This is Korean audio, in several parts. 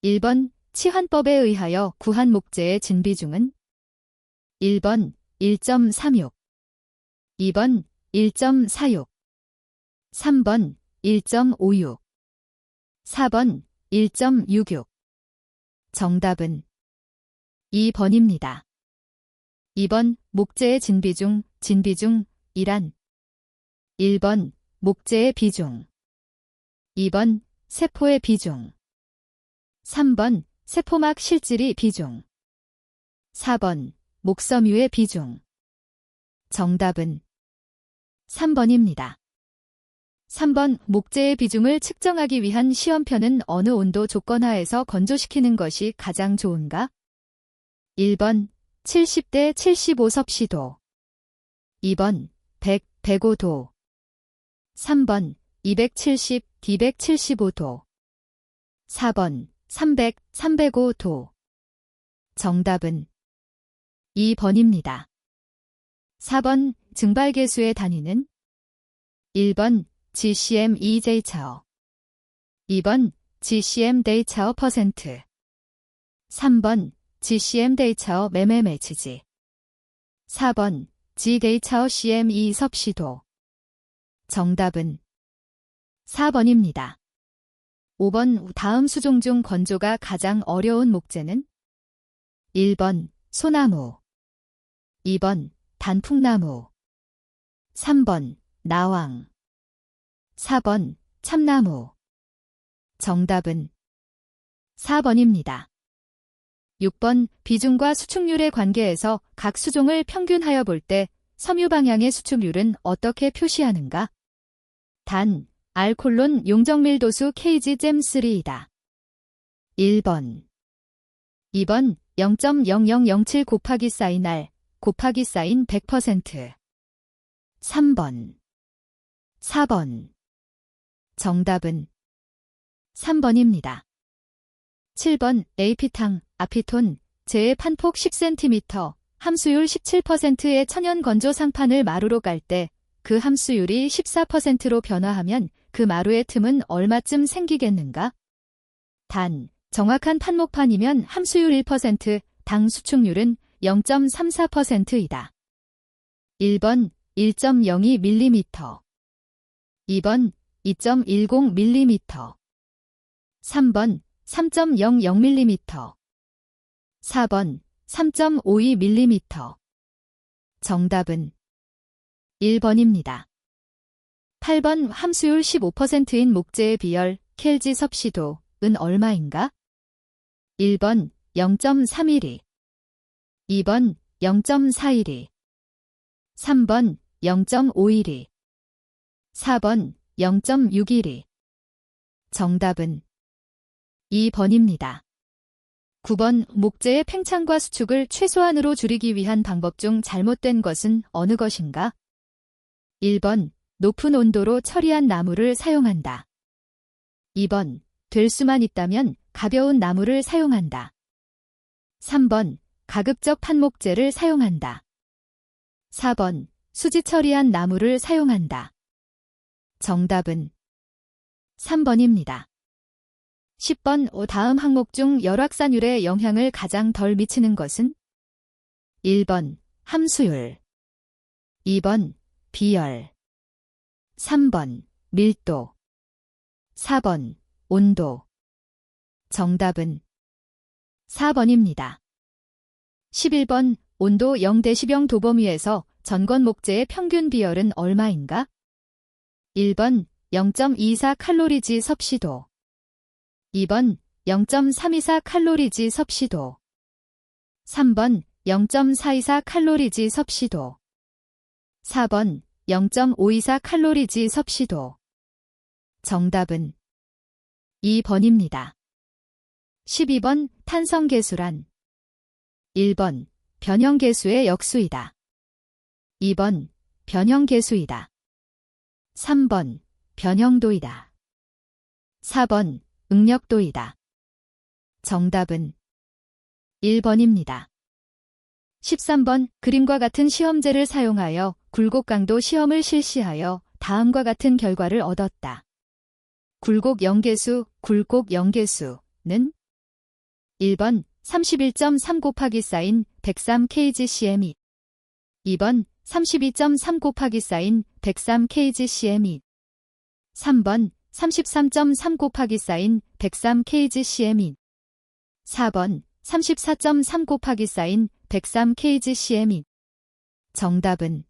1번 치환법에 의하여 구한 목재의 진비중은 1번 1.36, 2번 1.46, 3번 1.56, 4번 1.66. 정답은 2번입니다. 2번 목재의 진비중, 진비중이란 1번 목재의 비중, 2번 세포의 비중, 3번 세포막 실질이 비중, 4번 목섬유의 비중. 정답은 3번입니다. 3번 목재의 비중을 측정하기 위한 시험표는 어느 온도 조건 하에서 건조시키는 것이 가장 좋은가? 1번 70대 75 섭씨도, 2번 100, 105도, 3번 270, 275도, 4번 300, 305도. 정답은 2번입니다. 4번 증발계수의 단위는 1번 GCM EJ차어, 2번 GCM 데이차어 퍼센트, 3번 GCM 데이차어 mmHg, 4번 G 데이차어 CME 섭씨도. 정답은 4번입니다. 5번 다음 수종 중 건조가 가장 어려운 목재는 1번 소나무, 2번 단풍나무, 3번 나왕, 4번 참나무. 정답은 4번입니다. 6번 비중과 수축률의 관계에서 각 수종을 평균하여 볼 때 섬유 방향의 수축률은 어떻게 표시하는가? 단, 알콜론 용적밀도수 KG-3이다. 1번, 2번 0.0007 곱하기 사인 R 곱하기 사인 100%, 3번, 4번. 정답은 3번입니다. 7번 AP탕, 아피톤, 재의 판폭 10cm, 함수율 17%의 천연 건조 상판을 마루로 깔 때 그 함수율이 14%로 변화하면 그 마루의 틈은 얼마쯤 생기겠는가? 단, 정확한 판목판이면 함수율 1%, 당 수축률은 0.34%이다. 1번 1.02mm, 2번 2.10mm, 3번 3.00mm, 4번 3.52mm. 정답은 1번입니다. 8번 함수율 15%인 목재의 비열 켈지 섭씨도은 얼마인가? 1번 0.31이, 2번 0.41이, 3번 0.51이, 4번 0.61이. 정답은 2번입니다. 9번 목재의 팽창과 수축을 최소한으로 줄이기 위한 방법 중 잘못된 것은 어느 것인가? 1번 높은 온도로 처리한 나무를 사용한다. 2번 될 수만 있다면 가벼운 나무를 사용한다. 3번 가급적 판목재를 사용한다. 4번 수지 처리한 나무를 사용한다. 정답은 3번입니다. 10번 다음 항목 중 열확산율에 영향을 가장 덜 미치는 것은 1번 함수율, 2번 비열, 3번 밀도, 4번 온도. 정답은 4번입니다. 11번 온도 0대10영 도범위에서 전건 목재의 평균 비열은 얼마인가? 1번 0.24 칼로리지 섭씨도, 2번 0.324 칼로리지 섭씨도, 3번 0.424 칼로리지 섭씨도, 4번 0.524 칼로리지 섭씨도. 정답은 2번입니다. 12번 탄성계수란 1번 변형계수의 역수이다. 2번 변형계수이다. 3번 변형도이다. 4번 응력도이다. 정답은 1번입니다. 13번 그림과 같은 시험재를 사용하여 굴곡 강도 시험을 실시하여 다음과 같은 결과를 얻었다. 굴곡 영계수, 굴곡 영계수는 1번 31.3 곱하기 사인 103kgcm 2번 32.3 곱하기 사인 103kgcm 3번 33.3 곱하기 사인 103kgcm 4번 34.3 곱하기 사인 103kgcm 정답은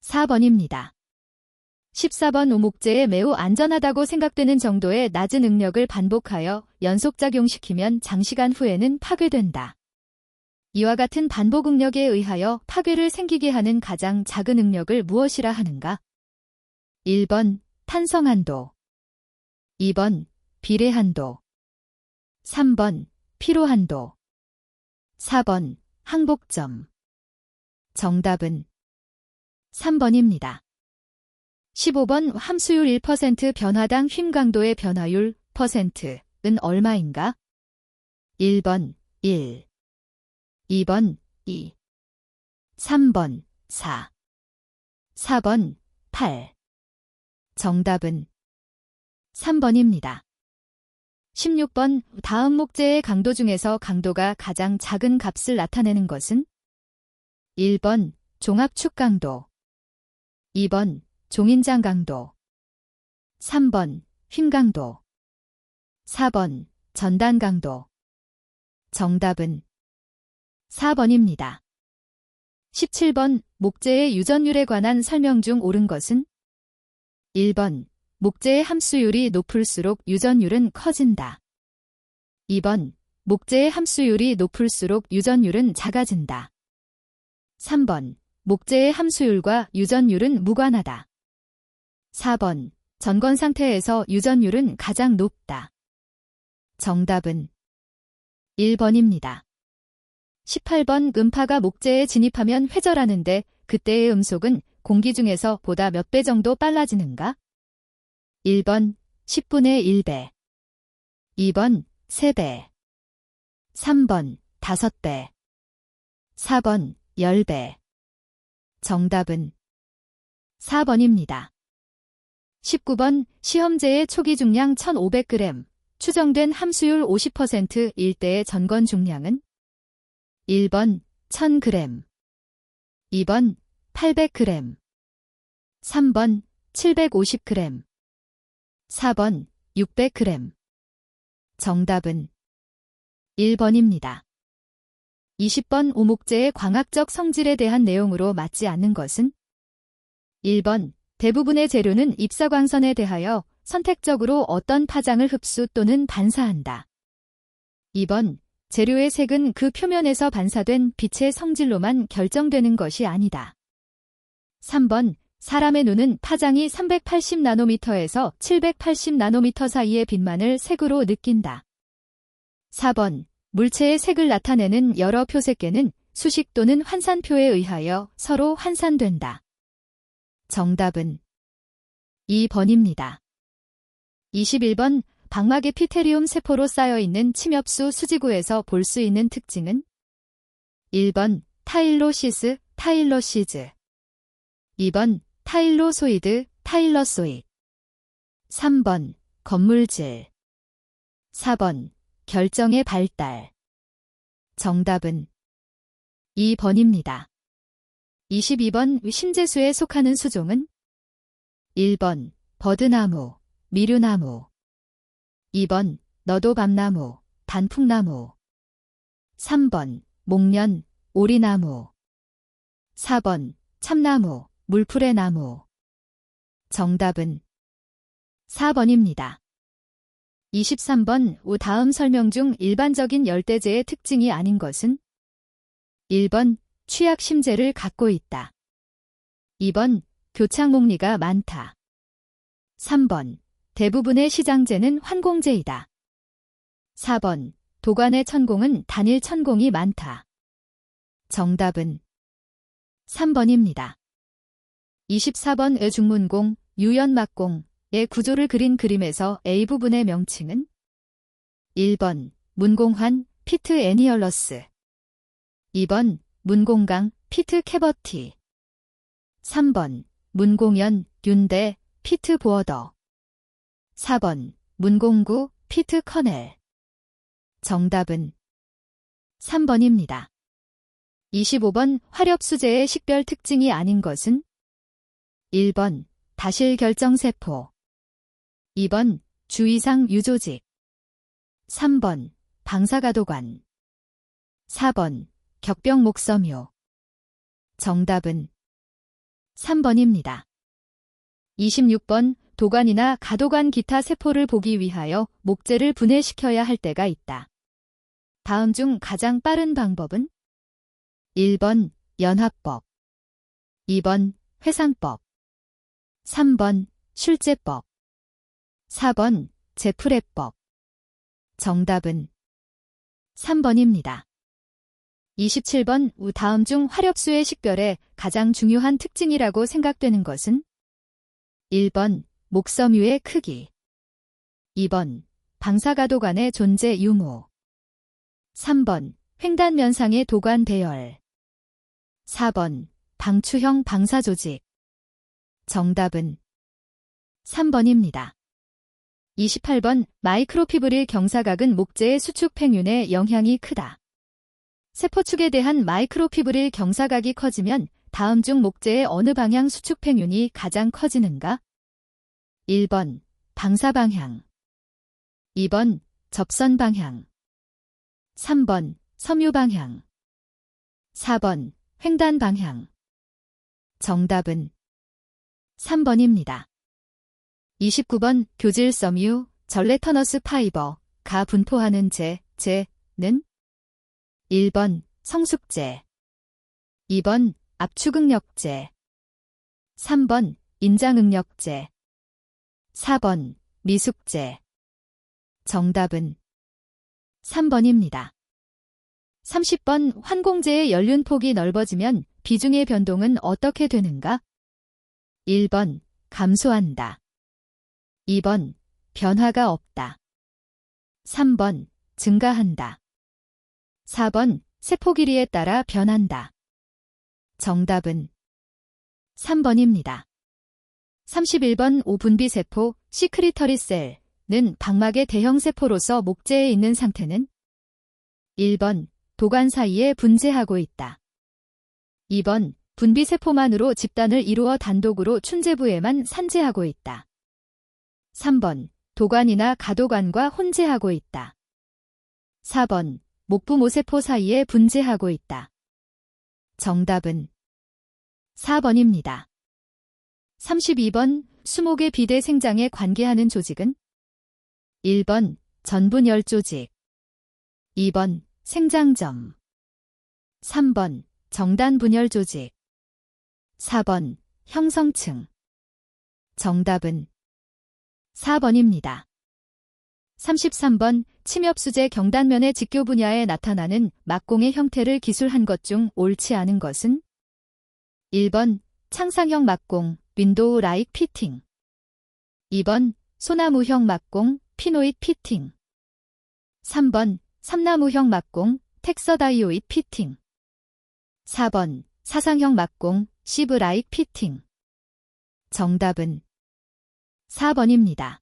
4번입니다. 14번 오목제에 매우 안전하다고 생각되는 정도의 낮은 응력을 반복하여 연속작용시키면 장시간 후에는 파괴된다. 이와 같은 반복 응력에 의하여 파괴를 생기게 하는 가장 작은 응력을 무엇이라 하는가? 1번 탄성한도 2번 비례한도 3번 피로한도 4번 항복점 정답은 3번입니다. 15번 함수율 1% 변화당 힘 강도의 변화율 %은 얼마인가? 1번 1 2번 2 3번 4 4번 8 정답은 3번입니다. 16번 다음 목재의 강도 중에서 강도가 가장 작은 값을 나타내는 것은 1번 종합축 강도 2번 종인장 강도 3번 힘 강도 4번 전단 강도 정답은 4번입니다. 17번 목재의 유전율에 관한 설명 중 옳은 것은 1번 목재의 함수율이 높을수록 유전율은 커진다. 2번 목재의 함수율이 높을수록 유전율은 작아진다. 3번 목재의 함수율과 유전율은 무관하다. 4번 전건 상태에서 유전율은 가장 높다. 정답은 1번입니다. 18번 음파가 목재에 진입하면 회절하는데 그때의 음속은 공기 중에서 보다 몇 배 정도 빨라지는가? 1번 10분의 1배 2번 3배 3번 5배 4번 10배 정답은 4번입니다. 19번 시험제의 초기 중량 1500g 추정된 함수율 50%일 때의 전건 중량은 1번 1000g 2번 800g 3번 750g 4번 600g 정답은 1번입니다. 20번 오목재의 광학적 성질에 대한 내용으로 맞지 않는 것은 1번 대부분의 재료는 입사광선에 대하여 선택적으로 어떤 파장을 흡수 또는 반사한다. 2번 재료의 색은 그 표면에서 반사된 빛의 성질로만 결정되는 것이 아니다. 3번 사람의 눈은 파장이 380나노미터에서 780나노미터 사이의 빛만을 색으로 느낀다. 4번 물체의 색을 나타내는 여러 표색계는 수식 또는 환산표에 의하여 서로 환산된다. 정답은 2번입니다. 21번 방막에피테리움 세포로 쌓여있는 침엽수 수지구에서 볼 수 있는 특징은 1번 타일로시스, 타일러시즈 2번 타일로소이드, 타일러소이드 3번 건물질 4번 결정의 발달 정답은 2번입니다. 22번 신재수에 속하는 수종은 1번 버드나무, 미류나무 2번 너도밤나무, 단풍나무 3번 목련, 오리나무 4번 참나무, 물풀의 나무 정답은 4번입니다. 23번 다음 설명 중 일반적인 열대재의 특징이 아닌 것은 1번 취약심재를 갖고 있다. 2번 교착목리가 많다. 3번 대부분의 시장재는 환공재이다. 4번 도관의 천공은 단일 천공이 많다. 정답은 3번입니다. 24번 중문공, 유연막공의 구조를 그린 그림에서 A부분의 명칭은 1번 문공환, 피트 애니얼러스 2번 문공강, 피트 캐버티 3번 문공연, 균대, 피트 보어더 4번 문공구, 피트 커넬 정답은 3번입니다. 25번 화렵수제의 식별 특징이 아닌 것은 1번 다실결정세포 2번 주이상 유조직 3번 방사가도관 4번 격병목섬유 정답은 3번입니다. 26번 도관이나 가도관 기타 세포를 보기 위하여 목재를 분해시켜야 할 때가 있다. 다음 중 가장 빠른 방법은 1번 연화법 2번 회상법 3번 술제법 4번 제프레법 정답은 3번입니다. 27번 다음 중 화렵수의 식별에 가장 중요한 특징이라고 생각되는 것은 1번 목섬유의 크기 2번 방사가도관의 존재 유무 3번 횡단면상의 도관 배열 4번 방추형 방사조직 정답은 3번입니다. 28번 마이크로피브릴 경사각은 목재의 수축 팽윤에 영향이 크다. 세포축에 대한 마이크로피브릴 경사각이 커지면 다음 중 목재의 어느 방향 수축 팽윤이 가장 커지는가? 1번 방사방향 2번 접선방향 3번 섬유방향 4번 횡단방향 정답은 3번입니다. 29번 교질섬유, 전레터너스 파이버가 분포하는 재는 1번 성숙재 2번 압축응력재 3번 인장응력재 4번 미숙재 정답은 3번입니다. 30번 환공재의 연륜폭이 넓어지면 비중의 변동은 어떻게 되는가? 1번 감소한다. 2번 변화가 없다. 3번 증가한다. 4번 세포 길이에 따라 변한다. 정답은 3번입니다. 31번 오분비세포 시크리터리 셀은 방막의 대형세포로서 목재에 있는 상태는 1번 도관 사이에 분재하고 있다. 2번 분비세포만으로 집단을 이루어 단독으로 춘재부에만 산재하고 있다. 3번 도관이나 가도관과 혼재하고 있다. 4번 목부모세포 사이에 분재하고 있다. 정답은 4번입니다. 32번 수목의 비대 생장에 관계하는 조직은 1번 전분열 조직 2번 생장점 3번 정단분열 조직 4번 형성층 정답은 4번입니다. 33번 침엽수제 경단면의 직교 분야에 나타나는 막공의 형태를 기술한 것 중 옳지 않은 것은 1번 창상형 막공, 윈도우 라익 피팅 2번 소나무형 막공, 피노잇 피팅 3번 삼나무형 막공, 텍서다이오잇 피팅 4번 사상형 막공, 시브 라익 피팅 정답은 4번입니다.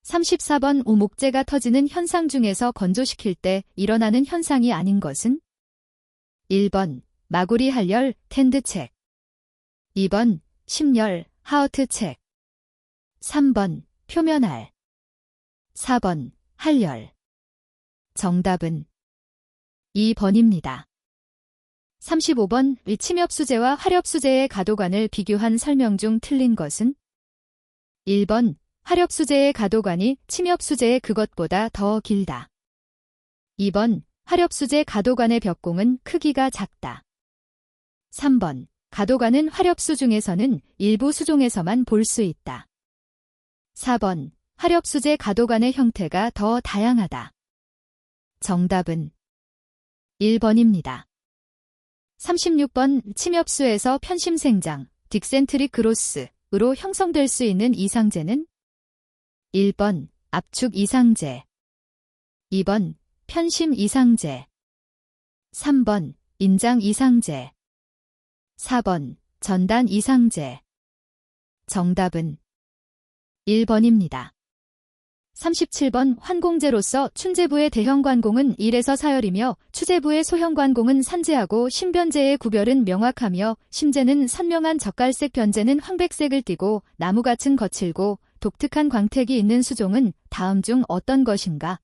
34번 오목재가 터지는 현상 중에서 건조시킬 때 일어나는 현상이 아닌 것은 1번 마구리 할열 텐드책 2번 심열 하우트책 3번 표면할 4번 할열 정답은 2번입니다. 35번 침엽수제와 화렵수제의 가도관을 비교한 설명 중 틀린 것은 1번 화렵수제의 가도관이 침엽수제의 그것보다 더 길다. 2번 화렵수제 가도관의 벽공은 크기가 작다. 3번 가도관은 화렵수 중에서는 일부 수종에서만 볼 수 있다. 4번 화렵수제 가도관의 형태가 더 다양하다. 정답은 1번입니다. 36번 침엽수에서 편심생장, 딕센트릭 그로스로 형성될 수 있는 이상제는 1번 압축 이상제 2번 편심 이상제 3번 인장 이상제 4번 전단 이상제 정답은 1번입니다. 37번 환공제로서 춘제부의 대형관공은 1에서 4열이며 추제부의 소형관공은 산제하고 신변제의 구별은 명확하며 심제는 선명한 젓갈색, 변제는 황백색을 띠고 나무같은 거칠고 독특한 광택이 있는 수종은 다음 중 어떤 것인가?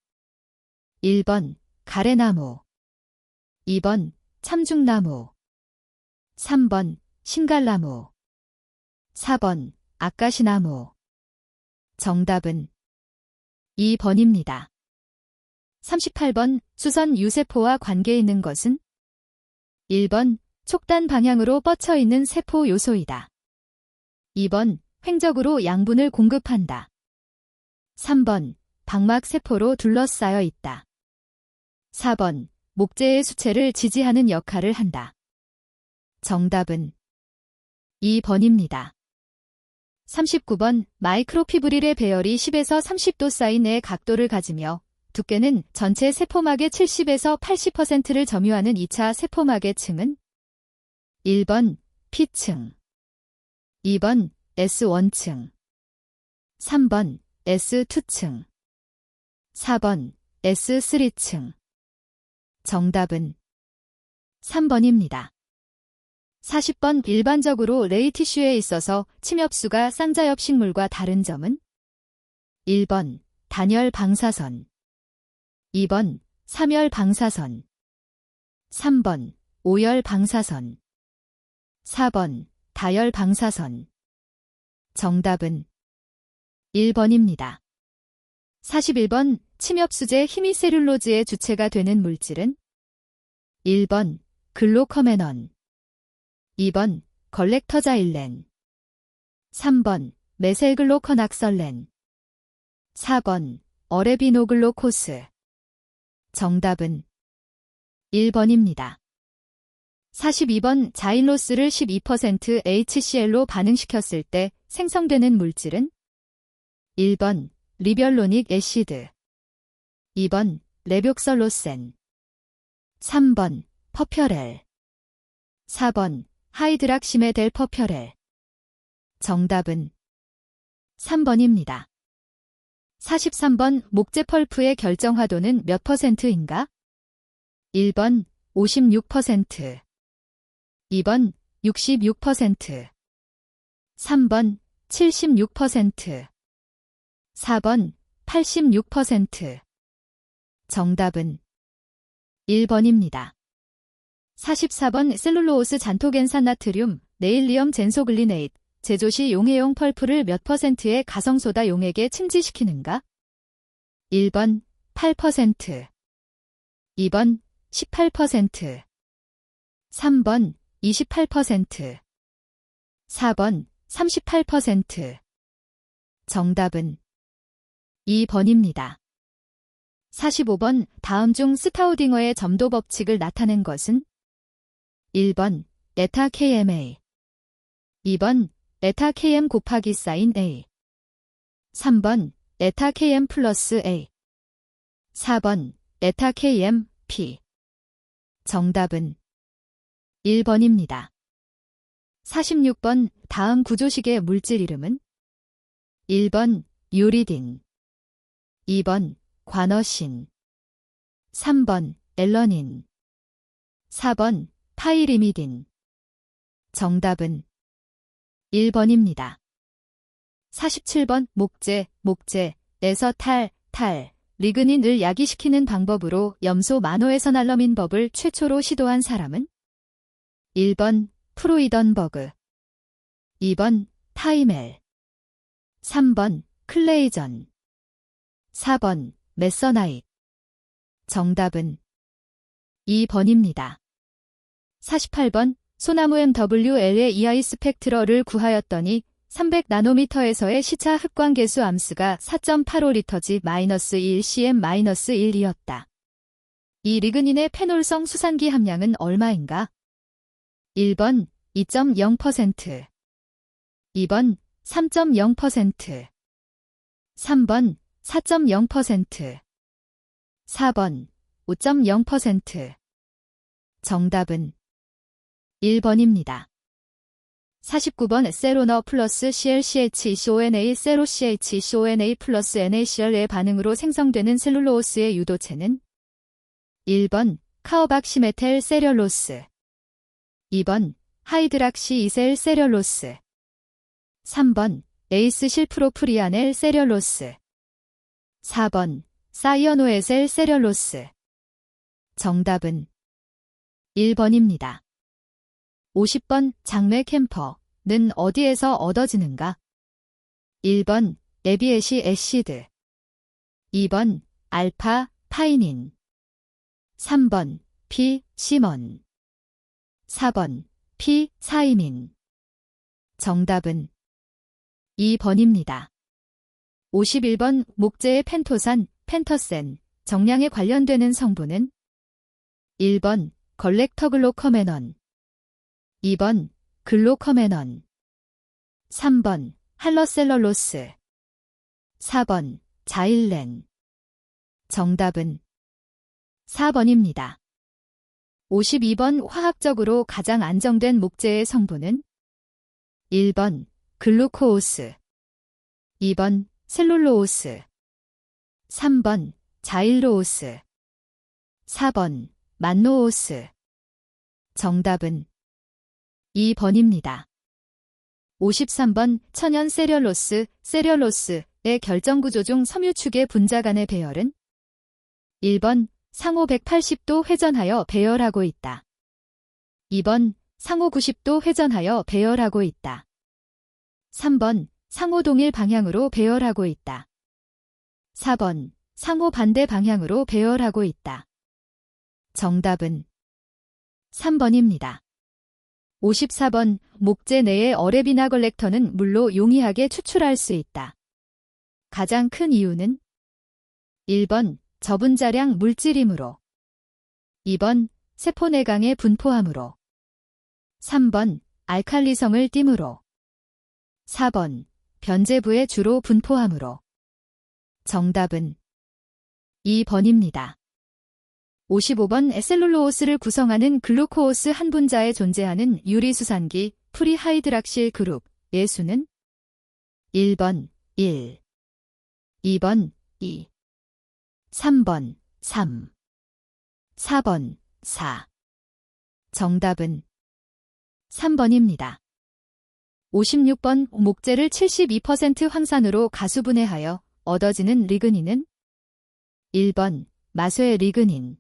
1번 가래나무, 2번 참중나무, 3번 신갈나무, 4번 아까시나무. 정답은 2번입니다. 38번 수선 유세포와 관계 있는 것은? 1번 촉단 방향으로 뻗쳐 있는 세포 요소이다. 2번 횡적으로 양분을 공급한다. 3번 방막 세포로 둘러싸여 있다. 4번 목재의 수체를 지지하는 역할을 한다. 정답은 2번입니다. 39번 마이크로피브릴의 배열이 10에서 30도 사이의 각도를 가지며 두께는 전체 세포막의 70에서 80%를 점유하는 2차 세포막의 층은? 1번 P층, 2번 S1층, 3번 S2층, 4번 S3층. 정답은 3번입니다. 40번 일반적으로 레이티슈에 있어서 침엽수가 쌍자엽 식물과 다른 점은? 1번 단열 방사선, 2번 삼열 방사선, 3번 오열 방사선, 4번 다열 방사선. 정답은 1번입니다. 41번 침엽수제 히미셀룰로즈의 주체가 되는 물질은? 1번 글로커메넌, 2번 걸렉터자일렌, 3번 메셀글로커낙설렌, 4번 어레비노글로코스. 정답은 1번입니다. 42번 자일로스를 12% HCl로 반응시켰을 때 생성되는 물질은? 1번 리별로닉 애시드, 2번 레뵑설로센, 3번 퍼퓨렐, 4번 하이드락시메델 퍼퓨렐. 정답은 3번입니다. 43번 목재 펄프의 결정화도는 몇 %인가? 1번 56%, 2번 66%, 3번 76%, 4번 86%. 정답은 1번입니다. 44번 셀룰로오스 잔토겐산 나트륨, 네일리엄 젠소글리네이트, 제조 시 용해용 펄프를 몇 %의 가성소다 용액에 침지시키는가? 1번 8%, 2번 18%, 3번 28%, 4번 38%. 정답은 2번입니다. 45번 다음 중 스타우딩어의 점도 법칙을 나타낸 것은? 1번 레타 KMA, 2번 레타 KM 곱하기 사인 A, 3번 레타 KM 플러스 A, 4번 레타 KM P. 정답은 1번입니다. 46번 다음 구조식의 물질 이름은? 1번 유리딘, 2번 과너신, 3번 앨러닌, 4번 파이리미딘. 정답은 1번입니다. 47번 목재에서 탈, 리그닌을 야기시키는 방법으로 염소 만호에선 알러민법을 최초로 시도한 사람은? 1번 프로이던버그, 2번 타이멜, 3번 클레이전, 4번 메서나잇. 정답은 2번입니다. 48번 소나무 MWL의 EI 스펙트럴을 구하였더니 300나노미터에서의 시차 흑광계수 암수가 4.85리터지-1cm-1이었다. 이 리그닌의 페놀성 수산기 함량은 얼마인가? 1번 2.0%, 2번 3.0%, 3번 4.0%, 4번 5.0%. 정답은 1번입니다. 49번 세로너 플러스 ClCHCONA 세로CHCONA 플러스 NaCl의 반응으로 생성되는 셀룰로스의 유도체는 1번 카오박시메텔 세렐로스 2번 하이드락시 이셀 세렐로스 3번 에이스 실프로프리아넬 세렐로스 4번 사이어노에셀 세렐로스 정답은 1번입니다. 50번 장뇌 캠퍼는 어디에서 얻어지는가? 1번 에비에시 애시드 2번 알파 타이닌 3번 피 시먼 4번 피 사이민 정답은 2번입니다. 51번 목재의 펜토산, 펜터센, 정량에 관련되는 성분은 1번 걸렉터글로커메넌 2번 글로커메넌 3번 할러셀러로스 4번 자일렌 정답은 4번입니다. 52번 화학적으로 가장 안정된 목재의 성분은 1번 글루코오스 2번 셀룰로오스 3번 자일로오스 4번 만노오스 정답은 2번입니다. 53번 천연 세렐로스의 결정구조 중 섬유축의 분자 간의 배열은 1번 상호 180도 회전하여 배열하고 있다. 2번 상호 90도 회전하여 배열하고 있다. 3번 상호 동일 방향으로 배열하고 있다. 4번 상호 반대 방향으로 배열하고 있다. 정답은 3번입니다. 54번 목재 내의 어레비나 걸렉터는 물로 용이하게 추출할 수 있다. 가장 큰 이유는 1번 저분자량 물질이므로 2번 세포 내강의 분포함으로 3번 알칼리성을 띠므로 4번 변제부에 주로 분포함으로 정답은 2번입니다. 55번 셀룰로오스를 구성하는 글루코오스 한 분자에 존재하는 유리수산기 프리하이드락실 그룹의 수는 1번 1, 2번 2, 3번 3, 4번 4. 정답은 3번입니다. 56번 목재를 72% 황산으로 가수분해하여 얻어지는 리그닌은 1번 마쇠 리그닌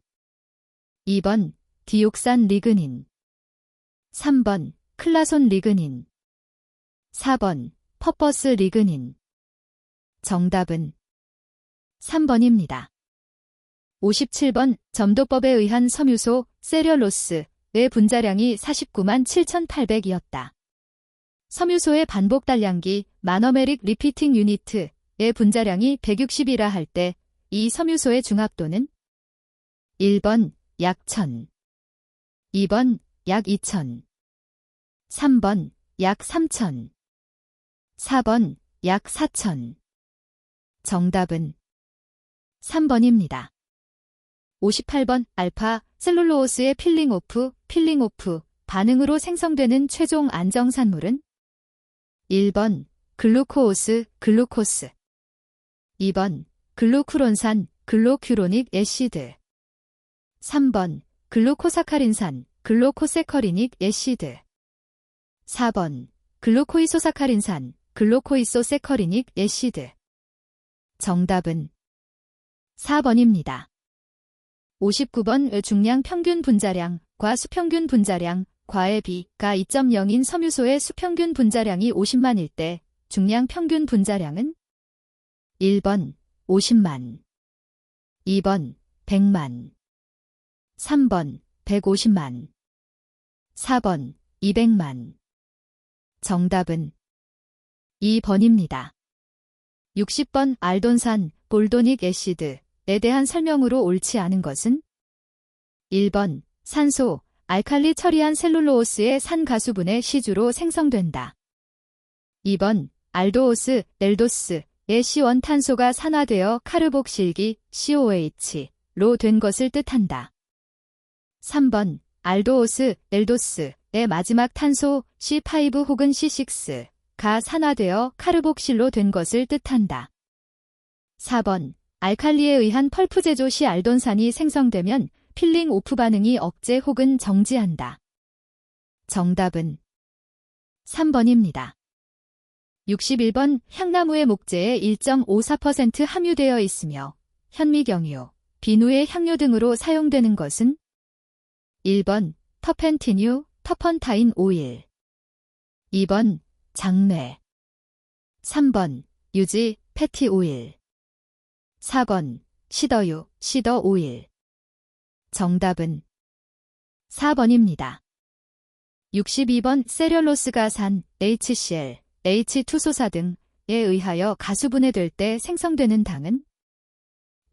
2번 디옥산 리그닌 3번 클라손 리그닌 4번 퍼퍼스 리그닌 정답은 3번입니다. 57번 점도법에 의한 섬유소 세렐로스의 분자량이 49만 7,800이었다. 섬유소의 반복 단량기 마너메릭 리피팅 유니트의 분자량이 160이라 할 때 이 섬유소의 중합도는 1번 약 1000, 2번 약 2000, 3번 약 3000, 4번 약 4000. 정답은 3번입니다. 58번 알파 셀룰로오스의 필링오프 반응으로 생성되는 최종 안정산물은 1번 글루코오스 글루코스 2번 글루쿠론산 글로큐로닉 애시드 3번 글루코사카린산 글로코세커리닉 애시드 4번 글루코이소사카린산 글루코이소세커리닉 애시드 정답은 4번입니다. 59번 중량 평균 분자량과 수평균 분자량 과의 비가 2.0인 섬유소의 수평균 분자량이 50만일 때 중량 평균 분자량은 1번 50만 2번 100만 3번 150만 4번 200만 정답은 2번입니다. 60번 알돈산 볼도닉 애시드에 대한 설명으로 옳지 않은 것은 1번 산소, 알칼리 처리한 셀룰로오스의 산가수분해 시주로 생성된다. 2번 알도오스, 넬도스의 C1 탄소가 산화되어 카르복실기 COH로 된 것을 뜻한다. 3번 알도오스, 넬도스의 의 마지막 탄소 C5 혹은 C6가 산화되어 카르복실로 된 것을 뜻한다. 4번 알칼리에 의한 펄프 제조 시 알돈산이 생성되면 필링 오프 반응이 억제 혹은 정지한다. 정답은 3번입니다. 61번 향나무의 목재에 1.54% 함유되어 있으며 현미경유, 비누의 향료 등으로 사용되는 것은 1번 터펜티뉴, 터펀타인 오일 2번 장뇌 3번 유지, 패티 오일 4번 시더유, 시더 오일 정답은 4번입니다. 62번 셀룰로스 가산, HCl, H2소사 등에 의하여 가수분해될 때 생성되는 당은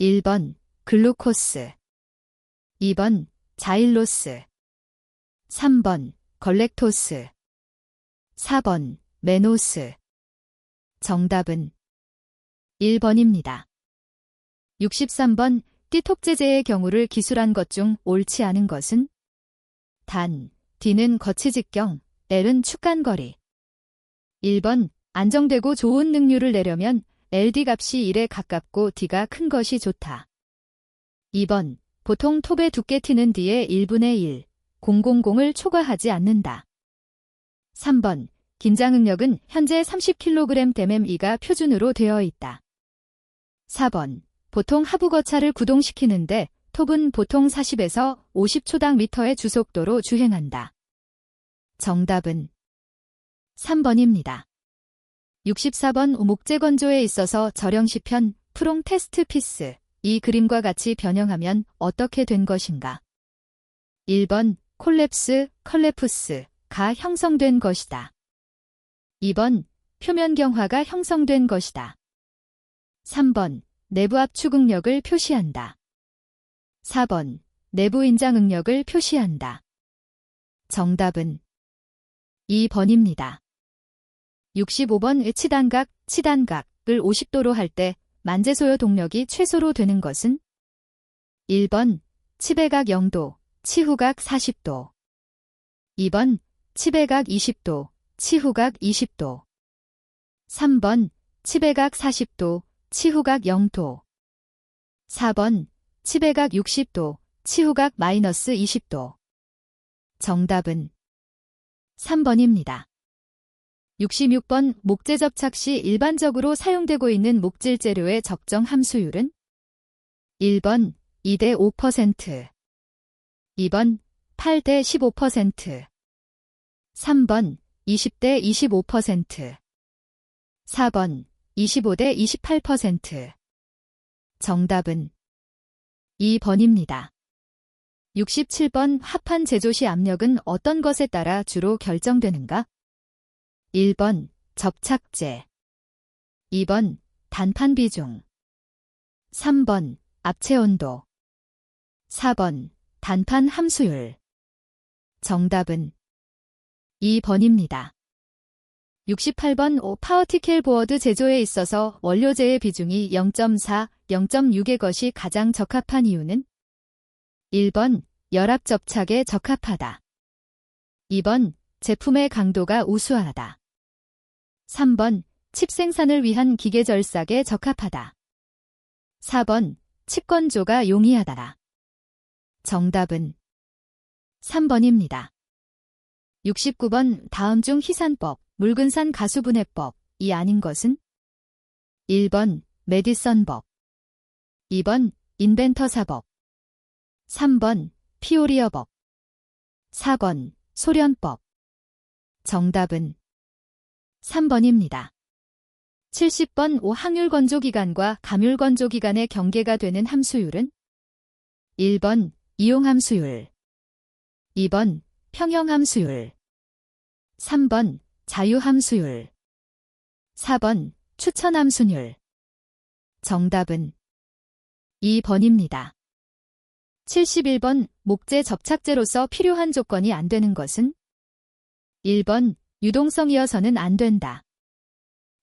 1번 글루코스 2번 자일로스 3번 걸렉토스 4번 메노스 정답은 1번입니다. 63번 띠톡제제의 경우를 기술한 것 중 옳지 않은 것은 단, D는 거치직경, L은 축간거리 1번 안정되고 좋은 능률을 내려면 LD 값이 1에 가깝고 D가 큰 것이 좋다. 2번 보통 톱의 두께 T는 D의 1분의 1, 000을 초과하지 않는다. 3번 긴장응력은 현재 30kg/mE가 표준으로 되어 있다. 4번 보통 하부 거차를 구동시키는데 톱은 보통 40에서 50초당 미터의 주속도로 주행한다. 정답은 3번입니다. 64번 목재 건조에 있어서 절영시편, 프롱 테스트 피스, 이 그림과 같이 변형하면 어떻게 된 것인가? 1번 콜랩스, 컬레푸스가 형성된 것이다. 2번 표면 경화가 형성된 것이다. 3번 내부 압축 응력을 표시한다. 4번 내부 인장 응력을 표시한다. 정답은 2번입니다. 65번 치단각, 치단각을 50도로 할 때 만재소요 동력이 최소로 되는 것은 1번 치배각 0도, 치후각 40도 2번 치배각 20도, 치후각 20도 3번 치배각 40도, 치후각 0도 4번 치배각 60도, 치후각 마이너스 20도 정답은 3번입니다. 66번 목재 접착 시 일반적으로 사용되고 있는 목질 재료의 적정 함수율은 1번 2대 5%, 2번 8대 15%, 3번 20대 25%, 4번 25대 28%. 정답은 2번입니다. 67번 합판 제조 시 압력은 어떤 것에 따라 주로 결정되는가? 1번 접착제 2번 단판 비중 3번 압체 온도 4번 단판 함수율 정답은 2번입니다. 68번 파워티켈 보어드 제조에 있어서 원료재의 비중이 0.4, 0.6의 것이 가장 적합한 이유는 1번 열압 접착에 적합하다. 2번 제품의 강도가 우수하다. 3번 칩 생산을 위한 기계 절삭에 적합하다. 4번 칩 건조가 용이하다. 정답은 3번입니다. 69번 다음 중 희산법, 묽은산 가수분해법이 아닌 것은 1번 메디선법 2번 인벤터사법 3번 피오리어법 4번 소련법 정답은 3번입니다. 70번 항율 건조 기간과 감율 건조 기간의 경계가 되는 함수율은 1번 이용함수율 2번 평형함수율 3번 자유함수율 4번 추천함수율 정답은 2번입니다. 71번 목재 접착제로서 필요한 조건이 안 되는 것은 1번 유동성이어서는 안 된다.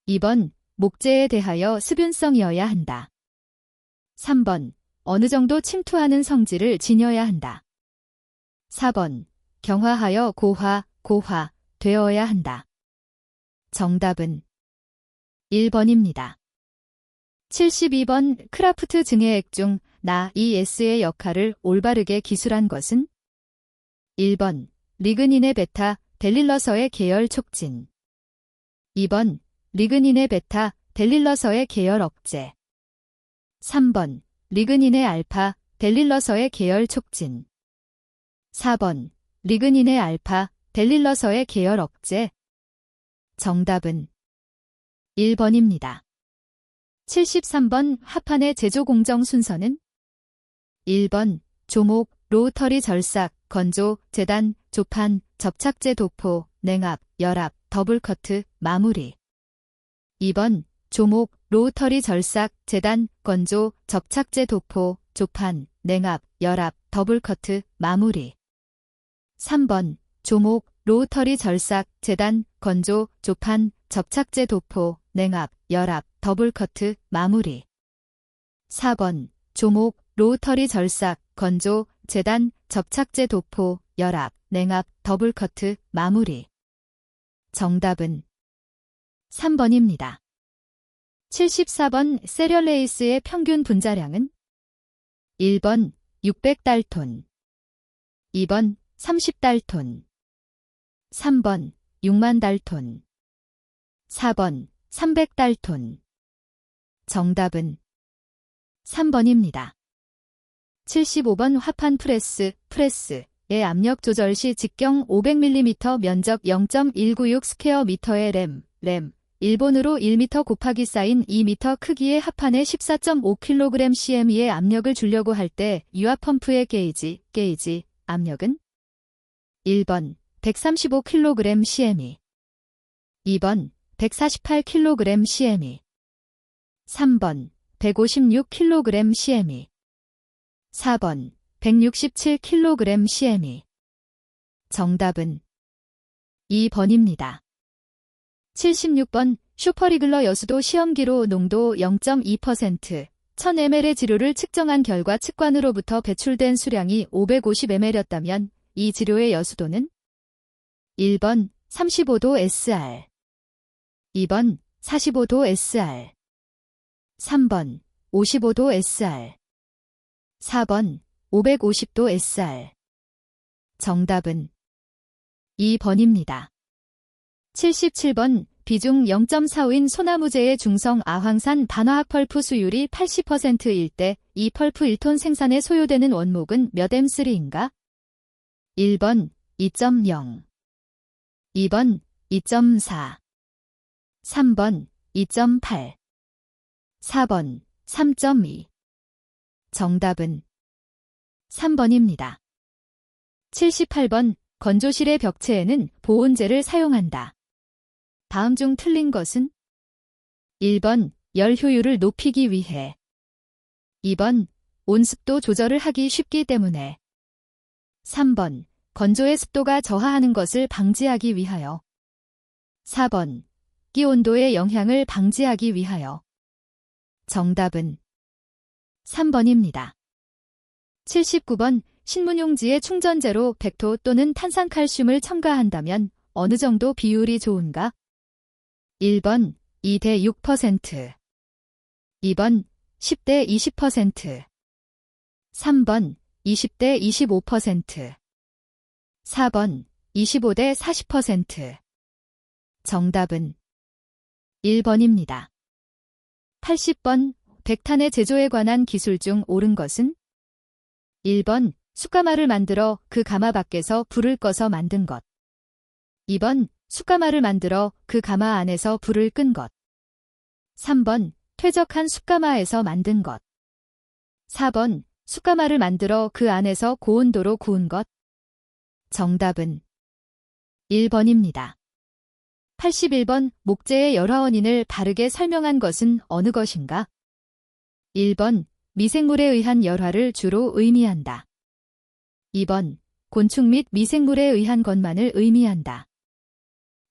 2번 목재에 대하여 습윤성이어야 한다. 3번 어느 정도 침투하는 성질을 지녀야 한다. 4번 경화하여 고화 되어야 한다. 정답은 1번입니다. 72번 크라프트 증해액 중 나, ES의 역할을 올바르게 기술한 것은? 1번 리그닌의 베타 델릴러서의 계열 촉진. 2번 리그닌의 베타 델릴러서의 계열 억제. 3번 리그닌의 알파 델릴러서의 계열 촉진. 4번 리그닌의 알파 델릴러서의 계열 억제. 정답은 1번입니다. 73번 합판의 제조 공정 순서는? 1번 조목, 로터리 절삭, 건조, 재단, 조판, 접착제 도포, 냉압, 열압, 더블커트, 마무리. 2번 조목, 로터리 절삭, 재단, 건조, 접착제 도포, 조판, 냉압, 열압, 더블커트, 마무리. 3번 조목, 로터리 절삭, 재단, 건조, 조판, 접착제 도포, 냉압, 열압, 더블커트, 마무리. 4번 조목, 로터리 절삭, 건조, 재단, 접착제 도포, 열압, 냉압, 더블커트, 마무리. 정답은 3번입니다. 74번 세련레이스의 평균 분자량은? 1번 600달톤, 2번 30달톤, 3번 6만 달톤, 4번 300달톤. 정답은 3번입니다. 75번 화판 프레스의 압력 조절 시 직경 500mm 면적 0.196 스퀘어 미터의 램, 일본으로 1m 곱하기 사인 2m 크기의 합판에 14.5kg cm의 압력을 주려고 할 때 유압 펌프의 게이지 압력은? 1번 135kg cm, 2번 148kg cm, 3번 156kg cm, 4번 167kg cm. 정답은 2번입니다. 76번 슈퍼리글러 여수도 시험기로 농도 0.2%, 1000ml의 지료를 측정한 결과 측관으로부터 배출된 수량이 550ml였다면 이 지료의 여수도는? 1번 35도 SR, 2번 45도 SR, 3번 55도 SR, 4번 550도 SR. 정답은 2번입니다. 77번 비중 0.45인 소나무재의 중성 아황산 반화학 펄프 수율이 80%일 때 이 펄프 1톤 생산에 소요되는 원목은 몇 M3인가? 1번 2.0, 2번 2.4, 3번 2.8, 4번 3.2. 정답은 3번입니다. 78번 건조실의 벽체에는 보온재를 사용한다. 다음 중 틀린 것은? 1번 열 효율을 높이기 위해, 2번 온습도 조절을 하기 쉽기 때문에, 3번 건조의 습도가 저하하는 것을 방지하기 위하여, 4번 기온도의 영향을 방지하기 위하여. 정답은 3번입니다. 79번 신문용지의 충전재로 백토 또는 탄산칼슘을 첨가한다면 어느 정도 비율이 좋은가? 1번 2대 6%, 2번 10대 20%, 3번 20대 25%, 4번 25대 40%. 정답은 1번입니다. 80번 백탄의 제조에 관한 기술 중 옳은 것은? 1번 숯가마를 만들어 그 가마 밖에서 불을 꺼서 만든 것, 2번 숯가마를 만들어 그 가마 안에서 불을 끈 것, 3번 퇴적한 숯가마에서 만든 것, 4번 숯가마를 만들어 그 안에서 고온도로 구운 것. 정답은 1번입니다. 81번 목재의 열화원인을 바르게 설명한 것은 어느 것인가? 1번 미생물에 의한 열화를 주로 의미한다. 2번 곤충 및 미생물에 의한 것만을 의미한다.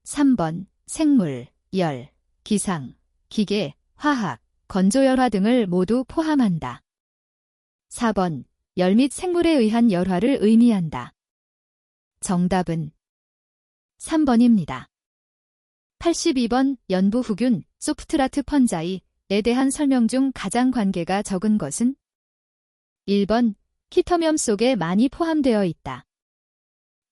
3번 생물, 열, 기상, 기계, 화학, 건조열화 등을 모두 포함한다. 4번 열 및 생물에 의한 열화를 의미한다. 정답은 3번입니다. 82번 연부후균, 소프트라트 펀자이에 대한 설명 중 가장 관계가 적은 것은? 1번 키터염 속에 많이 포함되어 있다.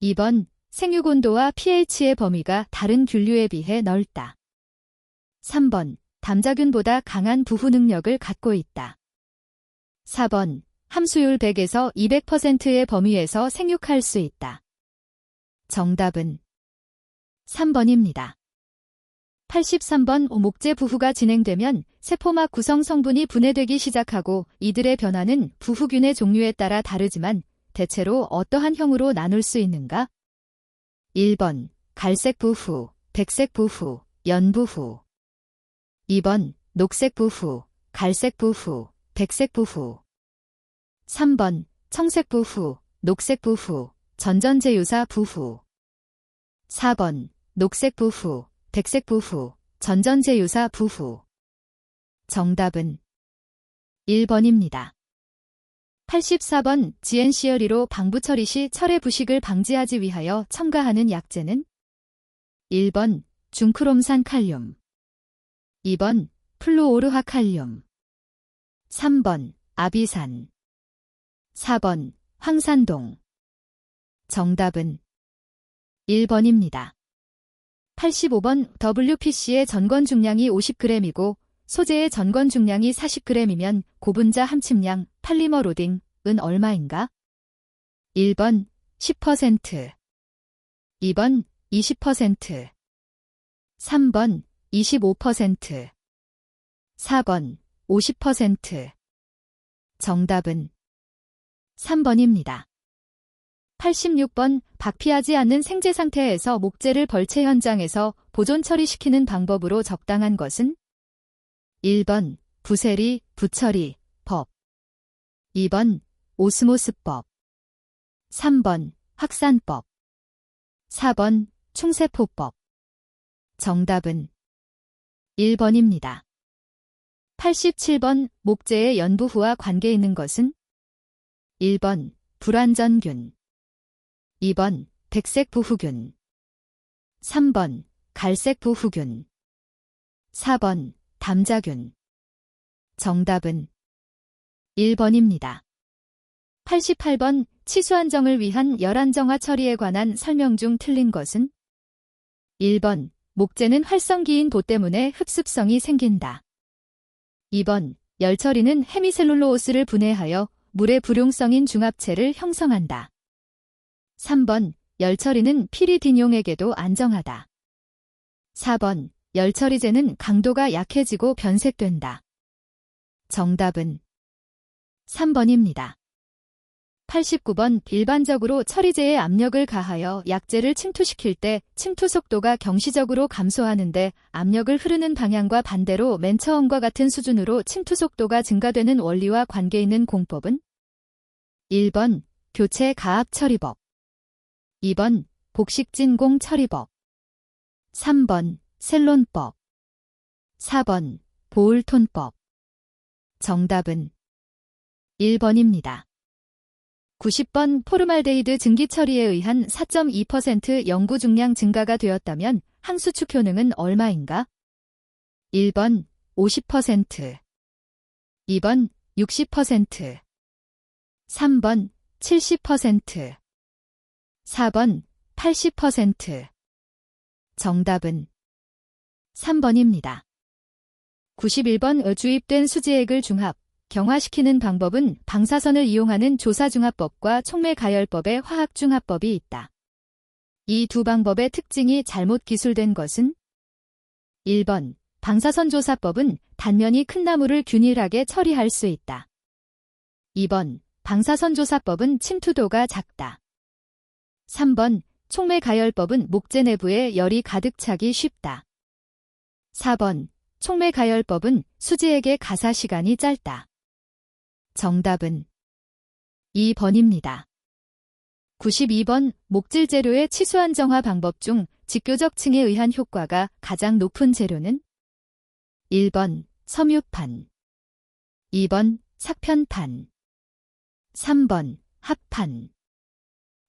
2번 생육온도와 pH의 범위가 다른 균류에 비해 넓다. 3번 담자균보다 강한 부후 능력을 갖고 있다. 4번 함수율 100에서 200%의 범위에서 생육할 수 있다. 정답은 3번입니다. 83번 목재 부후가 진행되면 세포막 구성 성분이 분해되기 시작하고 이들의 변화는 부후균의 종류에 따라 다르지만 대체로 어떠한 형으로 나눌 수 있는가? 1번 갈색 부후, 백색 부후, 연부후. 2번 녹색 부후, 갈색 부후, 백색 부후. 3번 청색 부후, 녹색 부후, 전전제유사 부후. 4번 녹색 부후, 백색 부후, 전전제유사 부후. 정답은 1번입니다. 84번 GNCR로 방부 처리 시 철의 부식을 방지하기 위하여 첨가하는 약재는? 1번 중크롬산 칼륨, 2번 플루오르화칼륨, 3번 아비산, 4번 황산동. 정답은 1번입니다. 85번 WPC의 전권 중량이 50g이고 소재의 전권 중량이 40g이면 고분자 함침량 팔리머 로딩은 얼마인가? 1번 10%, 2번 20%, 3번 25%, 4번 50%. 정답은 3번입니다. 86번 박피하지 않는 생재 상태에서 목재를 벌채 현장에서 보존 처리시키는 방법으로 적당한 것은? 1번 부세리, 부처리, 법. 2번 오스모스법. 3번 확산법. 4번 충세포법. 정답은 1번입니다. 87번 목재의 연부후와 관계 있는 것은? 1번 불완전균, 2번 백색 부후균, 3번 갈색 부후균, 4번 담자균. 정답은 1번입니다. 88번 치수안정을 위한 열안정화 처리에 관한 설명 중 틀린 것은? 1번 목재는 활성기인 도 때문에 흡습성이 생긴다. 2번 열처리는 헤미셀룰로오스를 분해하여 물의 불용성인 중합체를 형성한다. 3번 열처리는 피리딘용에게도 안정하다. 4번 열처리제는 강도가 약해지고 변색된다. 정답은 3번입니다. 89번 일반적으로 처리제에 압력을 가하여 약재를 침투시킬 때 침투 속도가 경시적으로 감소하는데 압력을 흐르는 방향과 반대로 맨 처음과 같은 수준으로 침투 속도가 증가되는 원리와 관계 있는 공법은? 1번 교체 가압 처리법, 2번 복식진공 처리법, 3번 셀론법, 4번 보울톤법. 정답은 1번입니다. 90번 포르말데히드 증기 처리에 의한 4.2% 영구 중량 증가가 되었다면 항수축 효능은 얼마인가? 1번 50%, 2번 60%, 3번 70%, 4번 80%. 정답은 3번입니다. 91번 주입된 수지액을 중합, 경화시키는 방법은 방사선을 이용하는 조사중합법과 촉매가열법의 화학중합법이 있다. 이 두 방법의 특징이 잘못 기술된 것은? 1번 방사선조사법은 단면이 큰 나무를 균일하게 처리할 수 있다. 2번 방사선조사법은 침투도가 작다. 3번 촉매가열법은 목재 내부에 열이 가득 차기 쉽다. 4번 촉매가열법은 수지액의 가사 시간이 짧다. 정답은 2번입니다. 92번 목질 재료의 치수 안정화 방법 중 직교적 층에 의한 효과가 가장 높은 재료는? 1번 섬유판, 2번 삭편판, 3번 합판,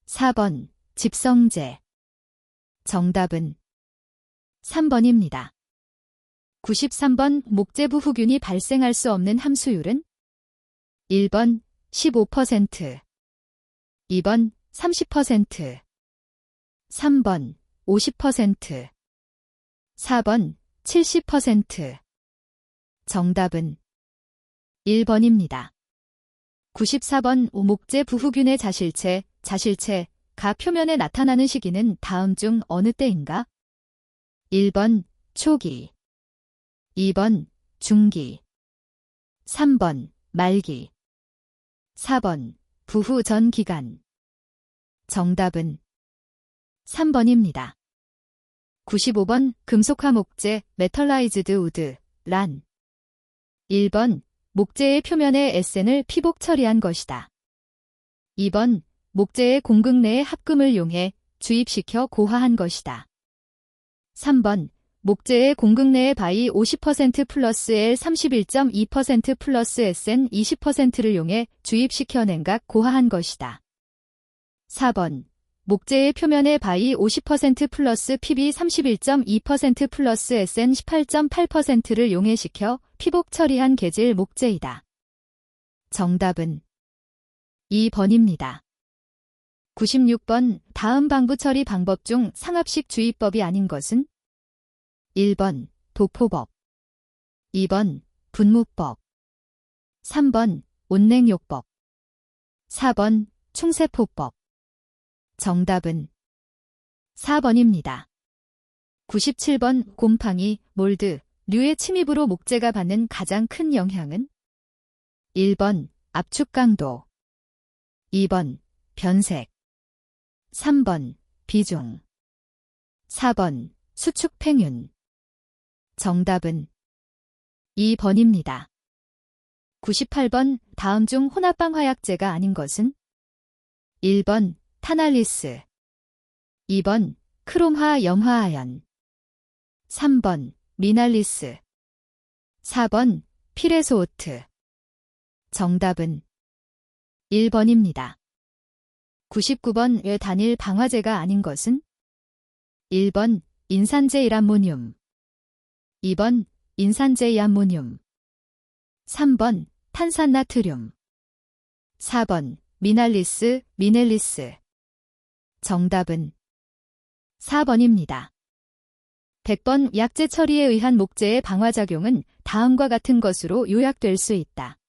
4번 집성제. 정답은 3번입니다. 93번 목재부 후균이 발생할 수 없는 함수율은 1번 15%, 2번 30%, 3번 50%, 4번 70%. 정답은 1번입니다. 94번 목재 부후균의 자실체가 표면에 나타나는 시기는 다음 중 어느 때인가? 1번 초기, 2번 중기, 3번 말기, 4번 부후 전 기간. 정답은 3번입니다. 95번 금속화 목재 메탈라이즈드 우드 란. 1번 목재의 표면에 에센을 피복 처리한 것이다. 2번 목재의 공극 내의 합금을 이용해 주입시켜 고화한 것이다. 3번 목재의 공극 내의 바이 50% 플러스 L 31.2% 플러스 에센 20%를 이용해 주입시켜 냉각 고화한 것이다. 4번 목재의 표면에 바이 50% 플러스 PB 31.2% 플러스 SN 18.8%를 이용해시켜 피복 처리한 계질 목재이다. 정답은 2번입니다. 96번 다음 방부 처리 방법 중 상압식 주입법이 아닌 것은 1번 도포법, 2번 분무법, 3번 온냉욕법, 4번 충세포법. 정답은 4번입니다. 97번 곰팡이, 몰드, 류의 침입으로 목재가 받는 가장 큰 영향은 1번 압축 강도, 2번 변색, 3번 비중, 4번 수축 팽윤. 정답은 2번입니다. 98번 다음 중 혼합방 화약재가 아닌 것은 1번 타날리스, 2번 크롬화 염화아연, 3번 미날리스, 4번 피레소오트. 정답은 1번입니다. 99번 왜 단일 방화제가 아닌 것은 1번 인산제일암모늄, 2번 인산제이암모늄, 3번 탄산나트륨, 4번 미날리스, 미넬리스. 정답은 4번입니다. 100번 약재 처리에 의한 목재의 방화작용은 다음과 같은 것으로 요약될 수 있다.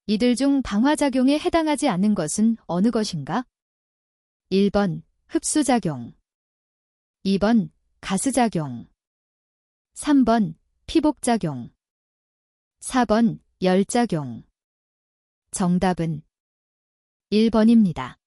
이들 중 방화작용에 해당하지 않는 것은 어느 것인가? 1번 흡수작용, 2번 가스작용, 3번 피복작용, 4번 열작용. 정답은 1번입니다.